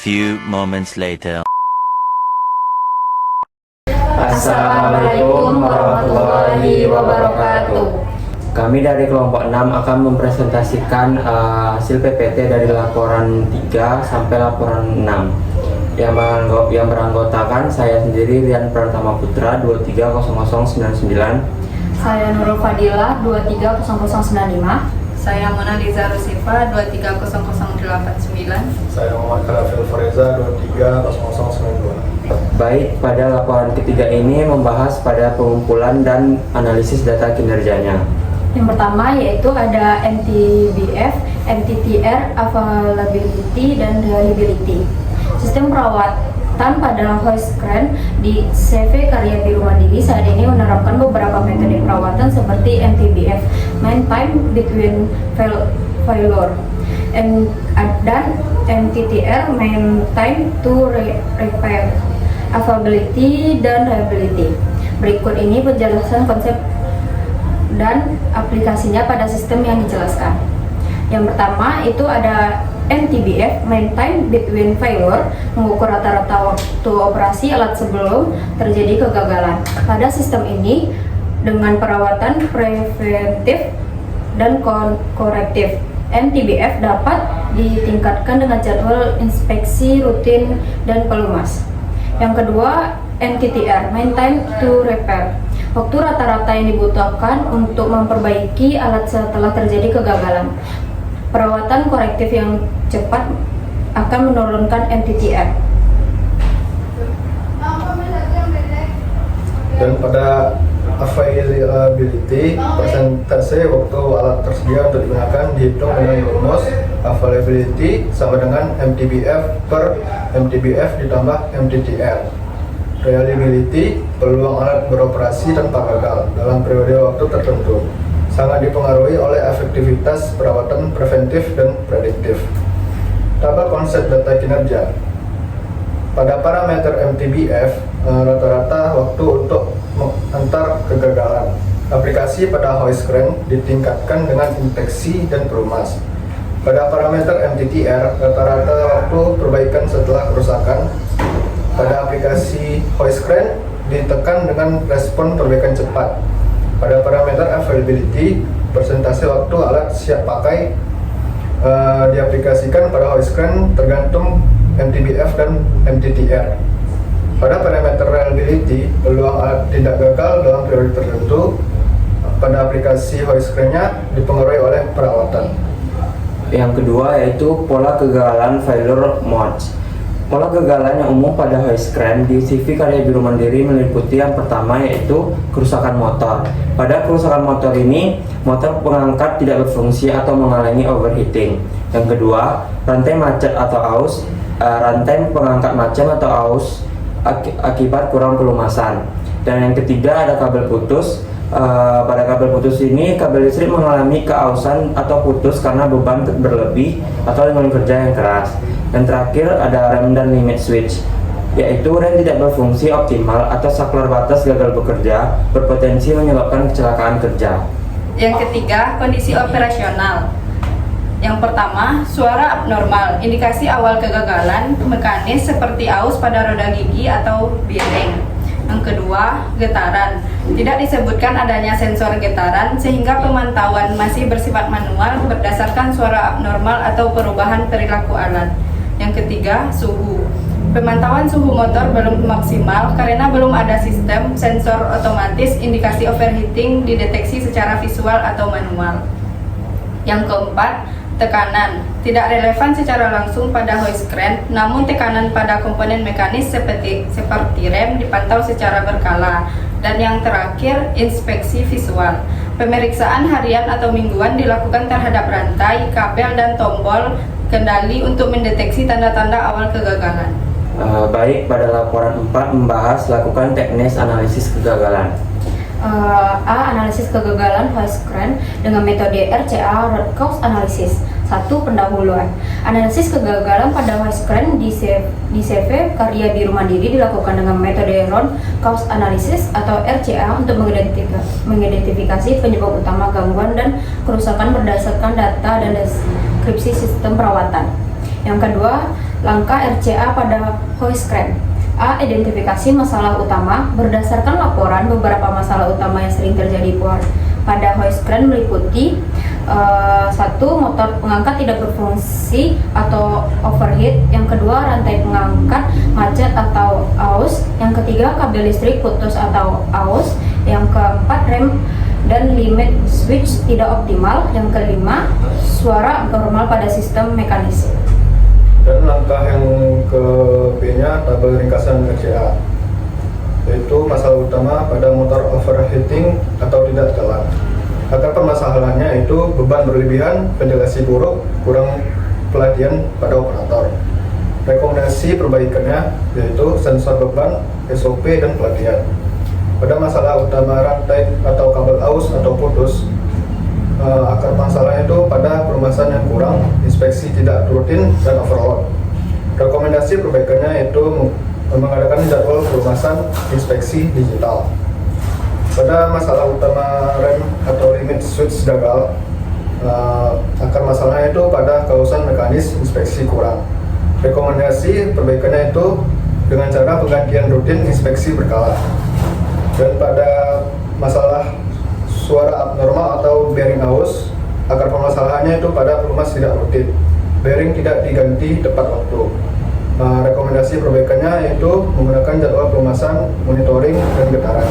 few moments later. Assalamualaikum warahmatullahi wabarakatuh. Kami dari kelompok 6 akan mempresentasikan hasil PPT dari laporan 3 sampai laporan 6 yang beranggotakan saya sendiri, Rian Pratama Putra 230099, Saya Nurul Fadilah 230095. Saya Monaliza Rusifa 230089. Saya Muhammad Karafil Fareza 230092. Baik, pada laporan ketiga ini membahas pada pengumpulan dan analisis data kinerjanya. Yang pertama yaitu ada MTBF, MTTR, Availability, dan Reliability. Sistem perawatan pada Hoistcran di CV Karya Biru Mandiri saat ini menerapkan beberapa metode perawatan seperti MTBF, Mean Time Between Failure, dan MTTR, Mean Time to Repair, Availability, dan Reliability. Berikut ini penjelasan konsep dan aplikasinya pada sistem yang dijelaskan. Yang pertama itu ada MTBF, Mean Time Between Failure, mengukur rata-rata waktu operasi alat sebelum terjadi kegagalan. Pada sistem ini, dengan perawatan preventif dan korektif, MTBF dapat ditingkatkan dengan jadwal inspeksi rutin dan pelumas. Yang kedua, MTTR, Mean Time to Repair, waktu rata-rata yang dibutuhkan untuk memperbaiki alat setelah terjadi kegagalan. Perawatan korektif yang cepat akan menurunkan MTTR. Dan pada availability, persentase waktu alat tersedia untuk digunakan dihitung dengan rumus availability sama dengan MTBF per MTBF ditambah MTTR. Reliability, peluang alat beroperasi tanpa gagal dalam periode waktu tertentu, sangat dipengaruhi oleh efektivitas perawatan preventif dan prediktif. Tabel konsep data kinerja. Pada parameter MTBF, rata-rata waktu untuk mengantar kegagalan. Aplikasi pada Hoistcran ditingkatkan dengan inspeksi dan perumas. Pada parameter MTTR, rata-rata waktu perbaikan setelah kerusakan. Pada aplikasi Hoistcran ditekan dengan respon perbaikan cepat. Pada parameter availability, persentase waktu alat siap pakai diaplikasikan pada Hoistcran tergantung MTBF dan MTTR. Pada parameter reliability, peluang alat tidak gagal dalam periode tertentu. Pada aplikasi Hoistcran-nya dipengaruhi oleh perawatan. Yang kedua yaitu pola kegagalan failure modes. Pola kegagalan yang umum pada Hoistcran di CV Karya Biru Mandiri meliputi yang pertama yaitu kerusakan motor. Pada kerusakan motor ini, motor pengangkat tidak berfungsi atau mengalami overheating. Yang kedua, rantai macet atau aus, rantai pengangkat macet atau aus akibat kurang pelumasan. Dan yang ketiga ada kabel putus. Pada kabel putus ini, kabel listrik mengalami keausan atau putus karena beban berlebih atau dengan kerja yang keras. Dan terakhir ada rem dan limit switch, yaitu rem tidak berfungsi optimal atau saklar batas gagal bekerja, berpotensi menyebabkan kecelakaan kerja. Yang ketiga, kondisi operasional. Yang pertama, suara abnormal, indikasi awal kegagalan mekanis seperti aus pada roda gigi atau bearing. Yang kedua, getaran. Tidak disebutkan adanya sensor getaran sehingga pemantauan masih bersifat manual berdasarkan suara abnormal atau perubahan perilaku alat. Yang ketiga, suhu. Pemantauan suhu motor belum maksimal karena belum ada sistem sensor otomatis indikasi overheating dideteksi secara visual atau manual. Yang keempat, tekanan. Tidak relevan secara langsung pada Hoistcran, namun tekanan pada komponen mekanis seperti rem dipantau secara berkala. Dan yang terakhir, inspeksi visual. Pemeriksaan harian atau mingguan dilakukan terhadap rantai, kabel, dan tombol kendali untuk mendeteksi tanda-tanda awal kegagalan. Baik, pada laporan 4 membahas lakukan teknis analisis kegagalan. A. Analisis kegagalan Hoistcran dengan metode RCA Root Cause Analysis. 1. Pendahuluan. Analisis kegagalan pada Hoistcran di CV Karya Biru Mandiri dilakukan dengan metode Root Cause Analysis atau RCA untuk mengidentifikasi penyebab utama gangguan dan kerusakan berdasarkan data dan deskripsi sistem perawatan. Yang kedua, Langkah RCA pada hoistcran. A. Identifikasi masalah utama. Berdasarkan laporan, beberapa masalah utama yang sering terjadi pada hoistcran meliputi 1. Motor pengangkat tidak berfungsi atau overheat. Yang kedua, rantai pengangkat macet atau aus. Yang ketiga, kabel listrik putus atau aus. Yang keempat, rem dan limit switch tidak optimal. Yang kelima, suara abnormal pada sistem mekanis. Dan langkah yang ke B-nya tabel ringkasan RCA, yaitu masalah utama pada motor overheating atau tidak jalan. Akar permasalahannya itu beban berlebihan, ventilasi buruk, kurang pelatihan pada operator. Rekomendasi perbaikannya yaitu sensor beban, SOP, dan pelatihan. Pada masalah utama rantai atau kabel aus atau putus, akar masalahnya itu pada permasalahan yang kurang, inspeksi tidak rutin, dan overload. Rekomendasi perbaikannya yaitu mengadakan jadwal pelunasan inspeksi digital. Pada masalah utama rem atau limit switch gagal, akar masalahnya itu pada kausan mekanis inspeksi kurang. Rekomendasi perbaikannya itu dengan cara penggantian rutin inspeksi berkala. Dan pada masalah suara abnormal atau bearing aus, akar permasalahannya itu pada pelumas tidak rutin, bearing tidak diganti tepat waktu. Rekomendasi perbaikannya yaitu menggunakan jadwal pelumasan, monitoring, dan getaran.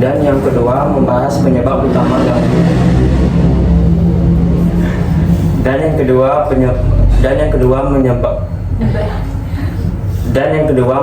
Dan yang kedua membahas penyebab utama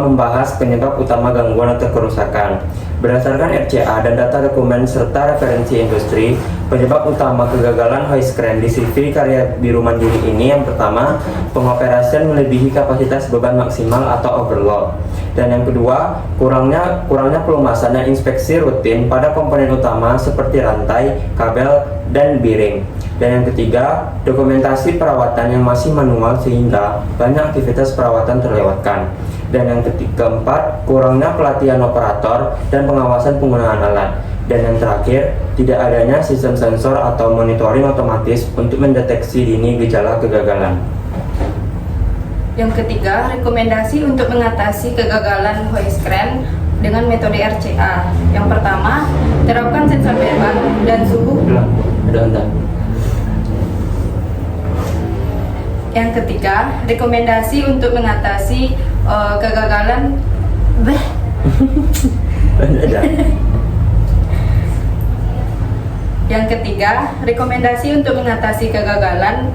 membahas penyebab utama gangguan atau kerusakan. Berdasarkan RCA dan data dokumen serta referensi industri, penyebab utama kegagalan hoistcran di CV Karya Biru Mandiri ini yang pertama, pengoperasian melebihi kapasitas beban maksimal atau overload. Dan yang kedua, kurangnya pelumasan dan inspeksi rutin pada komponen utama seperti rantai, kabel, dan bearing. Dan yang ketiga, dokumentasi perawatan yang masih manual sehingga banyak aktivitas perawatan terlewatkan. Dan yang keempat, kurangnya pelatihan operator dan pengawasan penggunaan alat. Dan yang terakhir, tidak adanya sistem sensor atau monitoring otomatis untuk mendeteksi dini gejala kegagalan. Yang ketiga, rekomendasi untuk mengatasi kegagalan hoistcran dengan metode RCA. Yang pertama, terapkan sensor beban dan suhu. Yang ketiga, rekomendasi untuk mengatasi kegagalan. Yang ketiga, rekomendasi untuk mengatasi kegagalan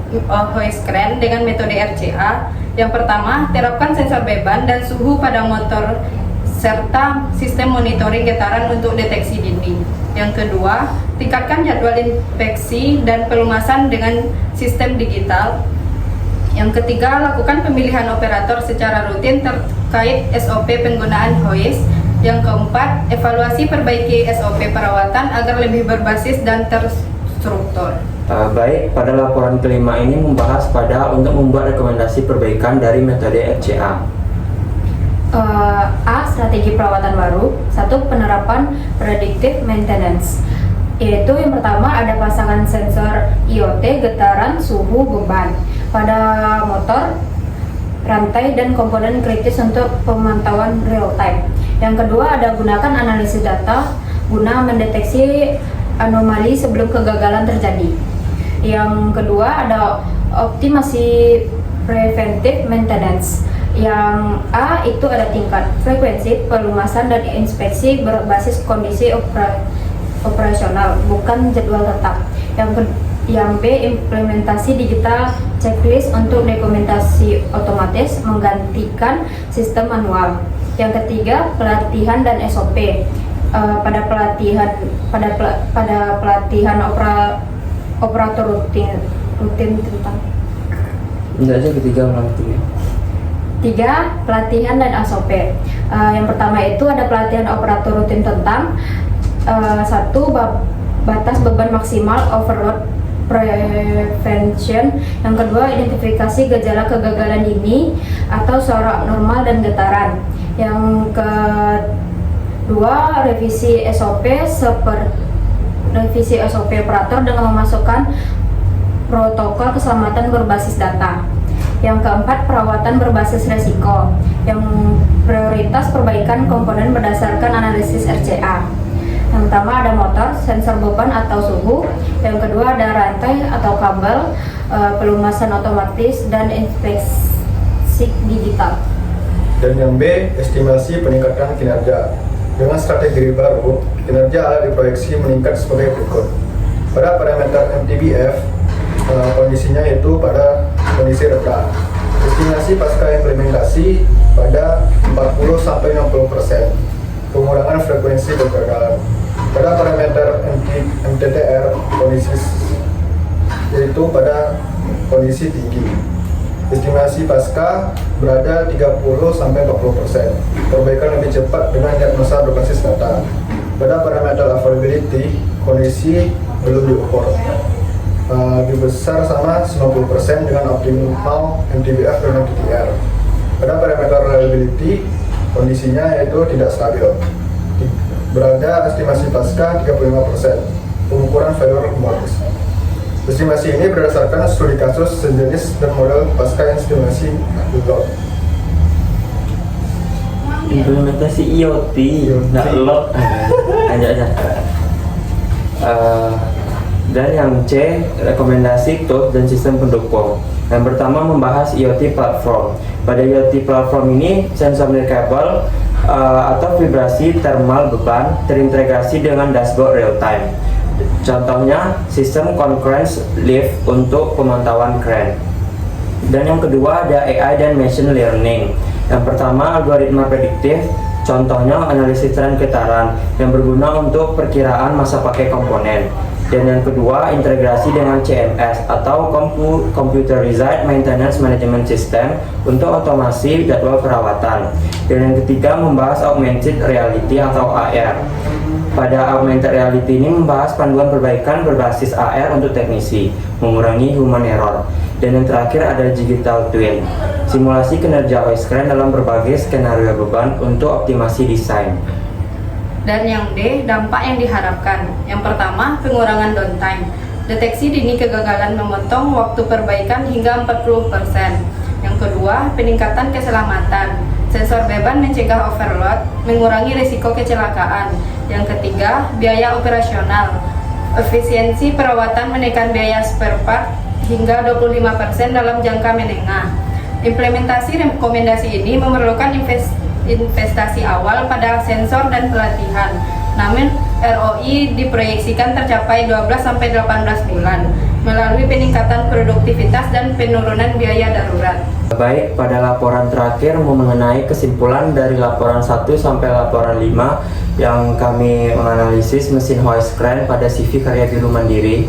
hoistcran dengan metode RCA. Yang pertama, terapkan sensor beban dan suhu pada motor serta sistem monitoring getaran untuk deteksi dini. Yang kedua, tingkatkan jadwal inspeksi dan pelumasan dengan sistem digital. Yang ketiga, lakukan pemilihan operator secara rutin terkait SOP penggunaan hoist. Yang keempat, evaluasi perbaiki SOP perawatan agar lebih berbasis dan terstruktur. Baik, pada laporan kelima ini membahas untuk membuat rekomendasi perbaikan dari metode RCA. A. Strategi perawatan baru. 1. Penerapan predictive maintenance, yaitu yang pertama ada pasangan sensor IoT, getaran, suhu, beban pada motor, rantai, dan komponen kritis untuk pemantauan real time. Yang kedua ada gunakan analisis data guna mendeteksi anomali sebelum kegagalan terjadi. Yang kedua ada optimasi preventive maintenance. Yang A itu ada tingkat frekuensi pelumasan dan inspeksi berbasis kondisi operasional, bukan jadwal tetap. Yang B implementasi digital checklist untuk dokumentasi otomatis menggantikan sistem manual. Yang ketiga pelatihan dan SOP. Pada pelatihan operator rutin tentang. Tidak aja ketiga ulang tiga. 3. Pelatihan dan SOP. Yang pertama itu ada pelatihan operator rutin tentang 1. Batas beban maksimal overload prevention. Yang kedua, identifikasi gejala kegagalan dini atau suara abnormal dan getaran. Yang kedua, revisi SOP operator dengan memasukkan protokol keselamatan berbasis data. Yang keempat, perawatan berbasis resiko. Yang prioritas perbaikan komponen berdasarkan analisis RCA. Yang pertama ada motor, sensor beban atau suhu. Yang kedua ada rantai atau kabel, pelumasan otomatis, dan inspeksi digital. Dan yang B, estimasi peningkatan kinerja. Dengan strategi baru, kinerja alat diproyeksi meningkat sebagai berikut. Pada parameter MTBF, kondisinya itu pada kondisi rendah. Estimasi pasca implementasi pada 40-60%. Pengurangan frekuensi kegagalan. Pada parameter MTTR, kondisi yaitu pada kondisi tinggi. Estimasi pasca berada 30-40%. Perbaikan lebih cepat dengan diagnosa berbasis data. Pada parameter availability, kondisi belum diukur. Lebih besar sama 90% dengan optimal MTBF dan MTTR. Pada parameter reliability, kondisinya yaitu tidak stabil. Berada estimasi pasca 35%. Pengukuran failure modus. Estimasi ini berdasarkan studi kasus sejenis dan model pasca estimasi Google. Implementasi IoT, nggak lot aja. Dan yang C, rekomendasi tools dan sistem pendukung. Yang pertama membahas IoT platform. Pada IoT platform ini, sensor nirkabel atau vibrasi thermal beban terintegrasi dengan dashboard real time. Contohnya, sistem concurrence lift untuk pemantauan kren. Dan yang kedua ada AI dan machine learning. Yang pertama, algoritma prediktif. Contohnya analisis tren getaran yang berguna untuk perkiraan masa pakai komponen. Dan yang kedua, integrasi dengan CMS atau Computerized Maintenance Management System untuk otomasi jadwal perawatan. Dan yang ketiga, membahas augmented reality atau AR. Pada augmented reality ini membahas panduan perbaikan berbasis AR untuk teknisi, mengurangi human error. Dan yang terakhir ada digital twin, simulasi kinerja hoist crane dalam berbagai skenario beban untuk optimasi desain. Dan yang D, dampak yang diharapkan. Yang pertama, pengurangan downtime. Deteksi dini kegagalan memotong waktu perbaikan hingga 40%. Yang kedua, peningkatan keselamatan. Sensor beban mencegah overload, mengurangi risiko kecelakaan. Yang ketiga, biaya operasional. Efisiensi perawatan menekan biaya spare part hingga 25% dalam jangka menengah. Implementasi rekomendasi ini memerlukan investasi awal pada sensor dan pelatihan. Namun ROI diproyeksikan tercapai 12-18 bulan melalui peningkatan produktivitas dan penurunan biaya darurat. Baik, pada laporan terakhir mengenai kesimpulan dari laporan 1 sampai laporan 5 yang kami menganalisis mesin hoist crane pada CV Karya Biru Mandiri.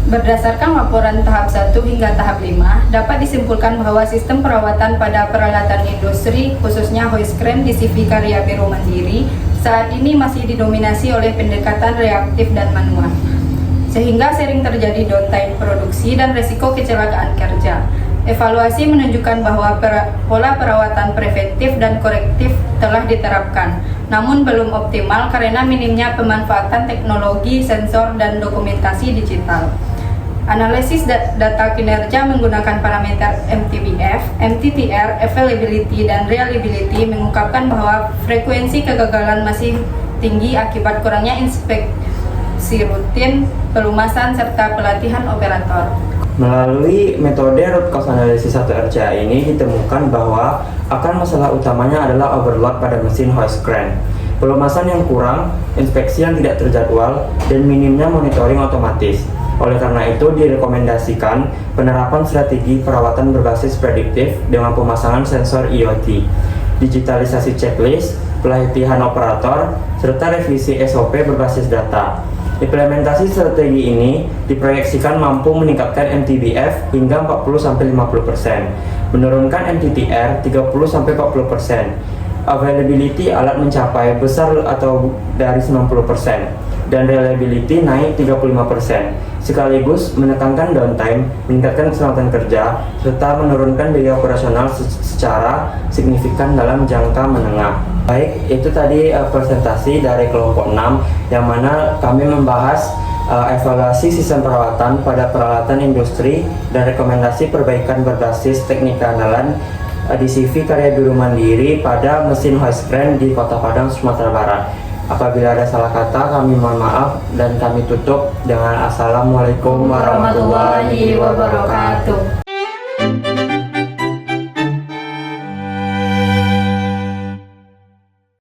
Berdasarkan laporan tahap 1 hingga tahap 5, dapat disimpulkan bahwa sistem perawatan pada peralatan industri, khususnya hoist crane di CV Karya Biru Mandiri, saat ini masih didominasi oleh pendekatan reaktif dan manual, sehingga sering terjadi downtime produksi dan resiko kecelakaan kerja. Evaluasi menunjukkan bahwa pola perawatan preventif dan korektif telah diterapkan, namun belum optimal karena minimnya pemanfaatan teknologi, sensor, dan dokumentasi digital. Analisis data kinerja menggunakan parameter MTBF, MTTR, availability, dan reliability mengungkapkan bahwa frekuensi kegagalan masih tinggi akibat kurangnya inspeksi rutin, pelumasan, serta pelatihan operator. Melalui metode root cause analysis 1 RCA ini ditemukan bahwa akar masalah utamanya adalah overload pada mesin hoist crane, pelumasan yang kurang, inspeksi yang tidak terjadwal, dan minimnya monitoring otomatis. Oleh karena itu direkomendasikan penerapan strategi perawatan berbasis prediktif dengan pemasangan sensor IoT, digitalisasi checklist, pelatihan operator, serta revisi SOP berbasis data. Implementasi strategi ini diproyeksikan mampu meningkatkan MTBF hingga 40-50%, menurunkan MTTR 30-40%, availability alat mencapai besar atau dari 90%, dan reliability naik 35%, sekaligus menekankan downtime, meningkatkan keselamatan kerja, serta menurunkan biaya operasional secara signifikan dalam jangka menengah. Baik, itu tadi presentasi dari kelompok 6 yang mana kami membahas evaluasi sistem perawatan pada peralatan industri, dan rekomendasi perbaikan berbasis teknik keandalan di CV karya Biru Mandiri pada mesin hoist crane di Kota Padang, Sumatera Barat. Apabila ada salah kata, kami mohon maaf dan kami tutup dengan Assalamualaikum warahmatullahi wabarakatuh.